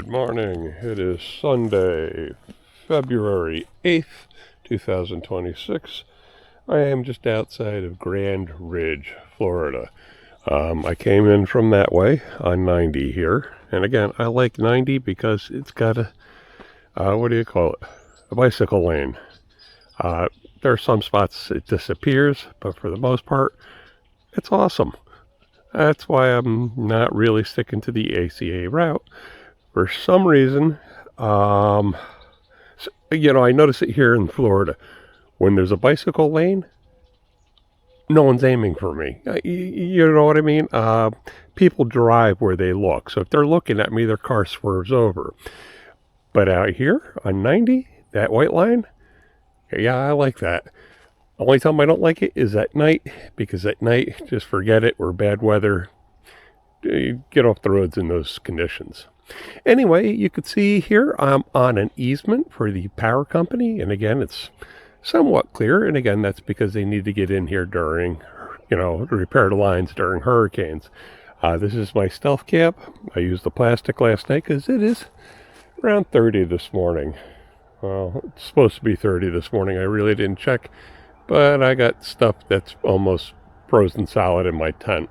Good morning. It is Sunday, February 8th, 2026. I am just outside of Grand Ridge, Florida. I came in from that way on 90 here. And again, I like 90 because it's got a, a bicycle lane. There are some spots it disappears, but for the most part, it's awesome. That's why I'm not really sticking to the ACA route. For some reason, I notice it here in Florida. When there's a bicycle lane, no one's aiming for me. You know what I mean? People drive where they look. So if they're looking at me, their car swerves over. But out here on 90, that white line, yeah, I like that. Only time I don't like it is at night, because at night, just forget it. We're bad weather. You get off the roads in those conditions. Anyway, you can see here I'm on an easement for the power company. And again, it's somewhat clear. And again, that's because they need to get in here during, repair the lines during hurricanes. This is my stealth camp. I used the plastic last night because it is around 30 this morning. Well, it's supposed to be 30 this morning. I really didn't check. But I got stuff that's almost frozen solid in my tent.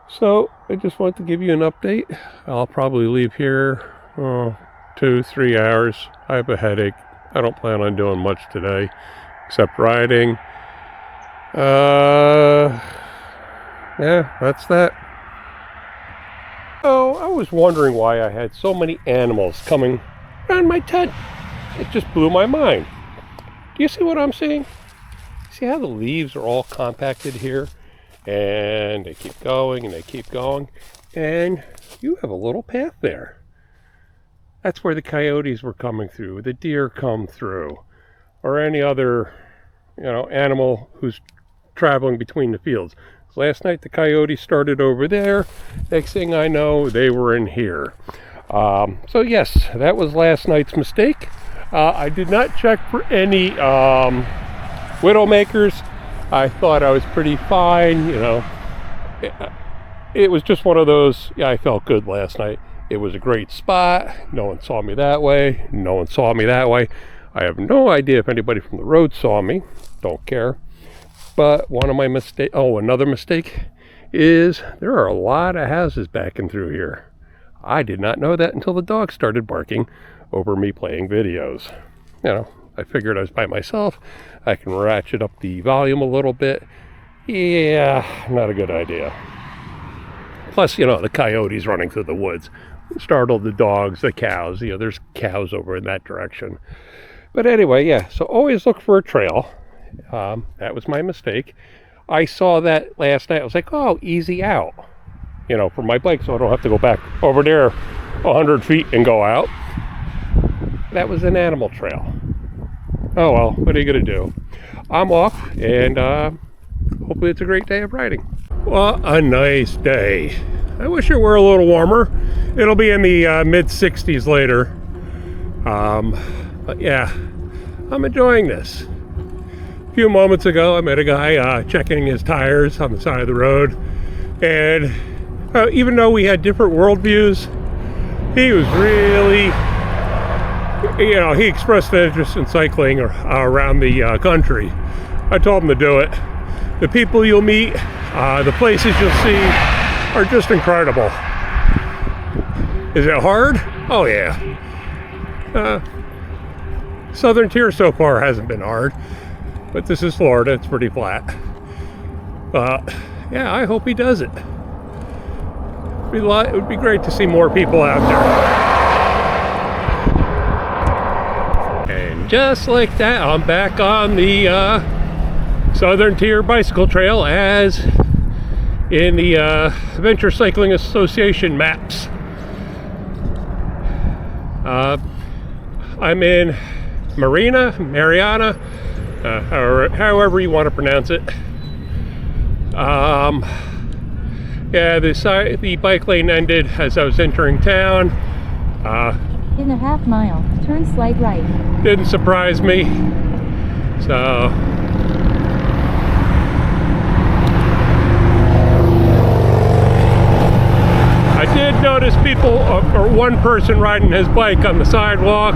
So I just want to give you an update. I'll probably leave here 2-3 hours. I have a headache. I don't plan on doing much today except riding. Yeah, that's that. Oh, I was wondering why I had so many animals coming around my tent. It just blew my mind. Do you see what I'm seeing? See how the leaves are all compacted here? And they keep going and they keep going. And you have a little path there. That's where the coyotes were coming through, the deer come through, or any other, animal who's traveling between the fields. Last night the coyotes started over there. Next thing I know, they were in here. So yes, that was last night's mistake. I did not check for any widowmakers. I thought I was pretty fine, It was just one of those, I felt good last night. It was a great spot. No one saw me that way. No one saw me that way. I have no idea if anybody from the road saw me. Don't care. But another mistake is there are a lot of houses backing through here. I did not know that until the dog started barking over me playing videos. I figured I was by myself. I can ratchet up the volume a little bit. Yeah, not a good idea. Plus, the coyotes running through the woods startled the dogs, the cows. There's cows over in that direction. But anyway, yeah, so always look for a trail. That was my mistake. I saw that last night. I was like, oh, easy out, for my bike, so I don't have to go back over there 100 feet and go out. That was an animal trail. Oh well, what are you going to do? I'm off, and hopefully it's a great day of riding. Well, a nice day. I wish it were a little warmer. It'll be in the mid-60s later. But yeah, I'm enjoying this. A few moments ago, I met a guy checking his tires on the side of the road. And even though we had different worldviews, he was really... he expressed an interest in cycling around the country. I told him to do it. The people you'll meet, the places you'll see are just incredible. Is it hard? Oh yeah. Southern Tier so far hasn't been hard, but this is Florida. It's pretty flat. Yeah, I hope he does it. It would be great to see more people out there. Just like that, I'm back on the Southern Tier Bicycle Trail as in the Adventure Cycling Association maps. I'm in Mariana, however you want to pronounce it. Yeah, the bike lane ended as I was entering town. In a half mile, turn slight right. Didn't surprise me. So I did notice people, or one person riding his bike on the sidewalk.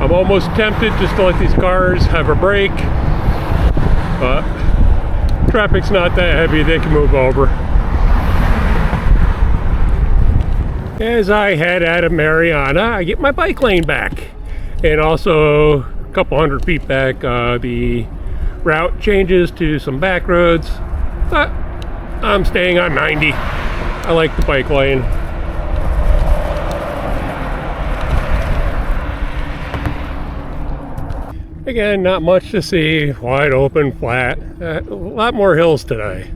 I'm almost tempted just to let these cars have a break, but traffic's not that heavy, they can move over. As I head out of Mariana, I get my bike lane back, and also a couple hundred feet back, the route changes to some back roads, but I'm staying on 90. I like the bike lane. Again, not much to see, wide open, flat. A lot more hills today.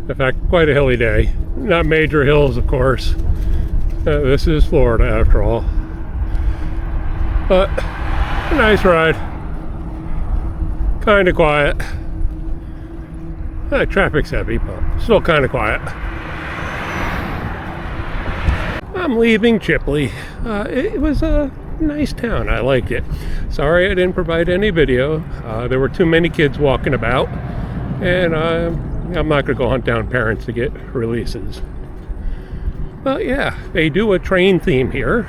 In fact, quite a hilly day. Not major hills, of course. This is Florida, after all. But a nice ride. Kind of quiet. Traffic's heavy, but still kind of quiet. I'm leaving Chipley. It was a nice town. I liked it. Sorry I didn't provide any video. There were too many kids walking about, and I'm not going to go hunt down parents to get releases. But yeah, they do a train theme here,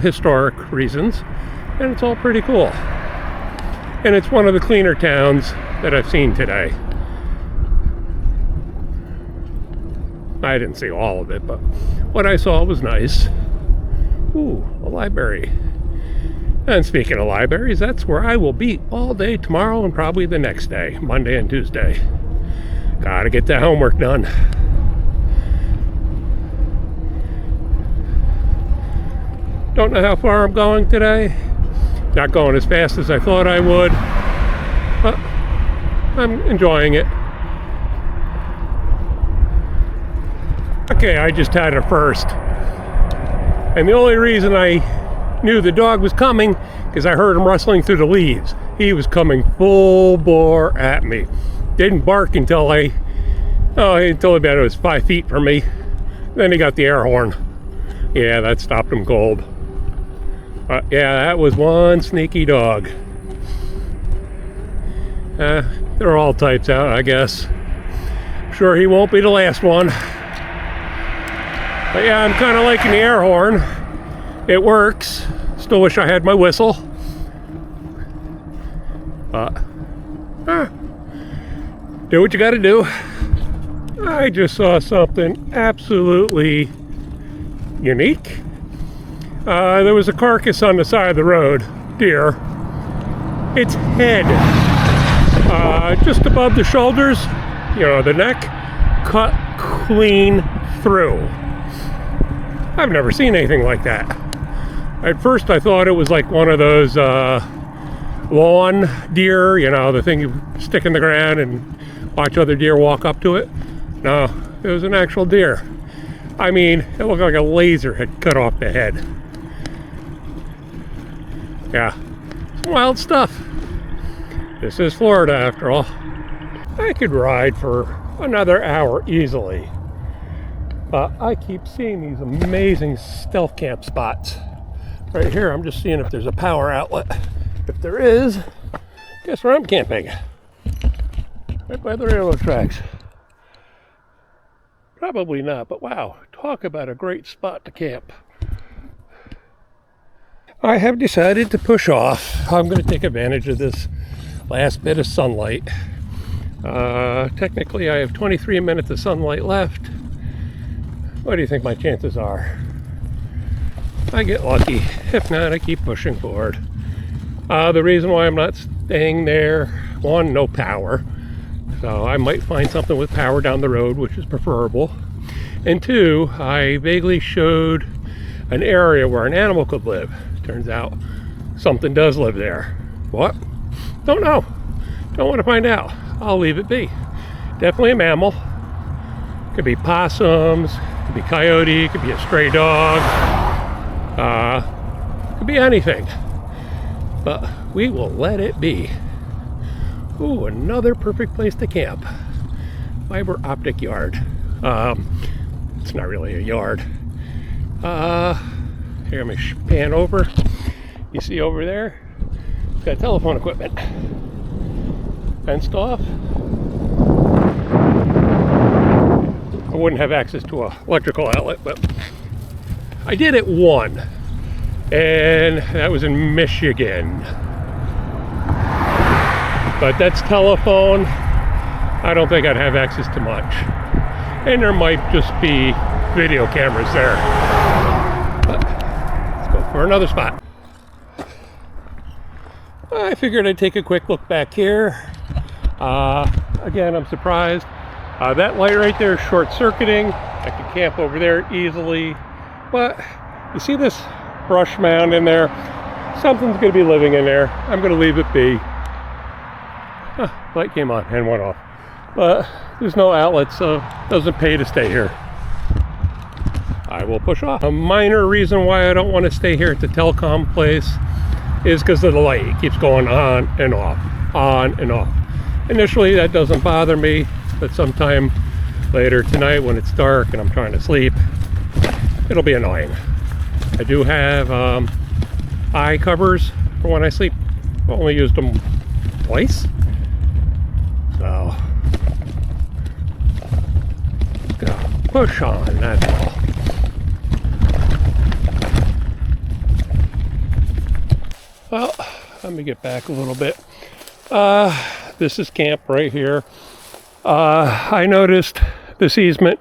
historic reasons, and it's all pretty cool. And it's one of the cleaner towns that I've seen today. I didn't see all of it, but what I saw was nice. Ooh, a library. And speaking of libraries, that's where I will be all day tomorrow and probably the next day, Monday and Tuesday. Gotta get that homework done. Don't know how far I'm going today. Not going as fast as I thought I would, but I'm enjoying it. Okay, I just had a first. And the only reason I knew the dog was coming because I heard him rustling through the leaves. He was coming full bore at me. Didn't bark until about it was 5 feet from me. Then he got the air horn. Yeah, that stopped him cold. Yeah, that was one sneaky dog. There are all types out, I guess. I'm sure he won't be the last one. But yeah, I'm kind of liking the air horn. It works. Still wish I had my whistle. Do what you gotta do. I just saw something absolutely unique. There was a carcass on the side of the road, deer. Its head, just above the shoulders, the neck, cut clean through. I've never seen anything like that. At first I thought it was like one of those lawn deer, the thing you stick in the ground and watch other deer walk up to it. No, it was an actual deer. I mean, it looked like a laser had cut off the head. Yeah, some wild stuff. This is Florida, after all. I could ride for another hour easily. But I keep seeing these amazing stealth camp spots. Right here, I'm just seeing if there's a power outlet. If there is, guess where I'm camping? Right by the railroad tracks. Probably not, but wow, talk about a great spot to camp. I have decided to push off. I'm going to take advantage of this last bit of sunlight. Technically, I have 23 minutes of sunlight left. What do you think my chances are? I get lucky. If not, I keep pushing forward. The reason why I'm not staying there, one, no power. So I might find something with power down the road, which is preferable. And two, I vaguely showed an area where an animal could live. Turns out something does live there. What? Don't know. Don't want to find out. I'll leave it be. Definitely a mammal. Could be possums, could be coyote, could be a stray dog. Could be anything. But we will let it be. Ooh, another perfect place to camp. Fiber optic yard. It's not really a yard. Here, let me pan over. You see over there? It's got telephone equipment. Fenced off. I wouldn't have access to an electrical outlet, but I did at one, and that was in Michigan. But that's telephone. I don't think I'd have access to much. And there might just be video cameras there. But let's go for another spot. I figured I'd take a quick look back here. Again, I'm surprised. That light right there is short-circuiting. I could camp over there easily. But you see this brush mound in there? Something's going to be living in there. I'm going to leave it be. Light came on and went off. But there's no outlet, so it doesn't pay to stay here. I will push off. A minor reason why I don't want to stay here at the telecom place is because of the light. It keeps going on and off, on and off. Initially, that doesn't bother me, but sometime later tonight when it's dark and I'm trying to sleep, it'll be annoying. I do have eye covers for when I sleep. I've only used them twice. So, gotta push on, that's all. Well, let me get back a little bit. This is camp right here. I noticed this easement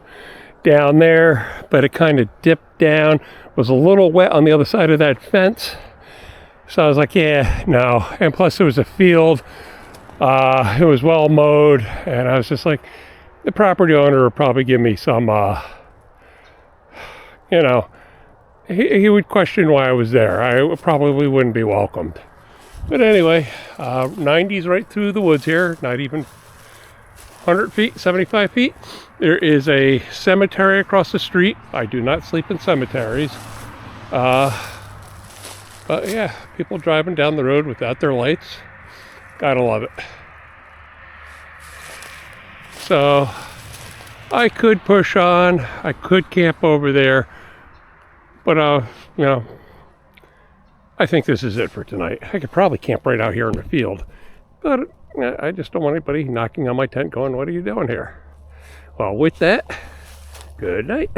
down there, but it kind of dipped down. It was a little wet on the other side of that fence. So I was like, yeah, no. And plus there was a field. It was well mowed, and I was just like, the property owner would probably give me some, you know, he would question why I was there. I probably wouldn't be welcomed. But anyway, 90s right through the woods here, not even 100 feet, 75 feet. There is a cemetery across the street. I do not sleep in cemeteries. But yeah, people driving down the road without their lights. Gotta love it. So I could push on. I could camp over there. But, you know, I think this is it for tonight. I could probably camp right out here in the field. But I just don't want anybody knocking on my tent going, what are you doing here? Well, with that, good night.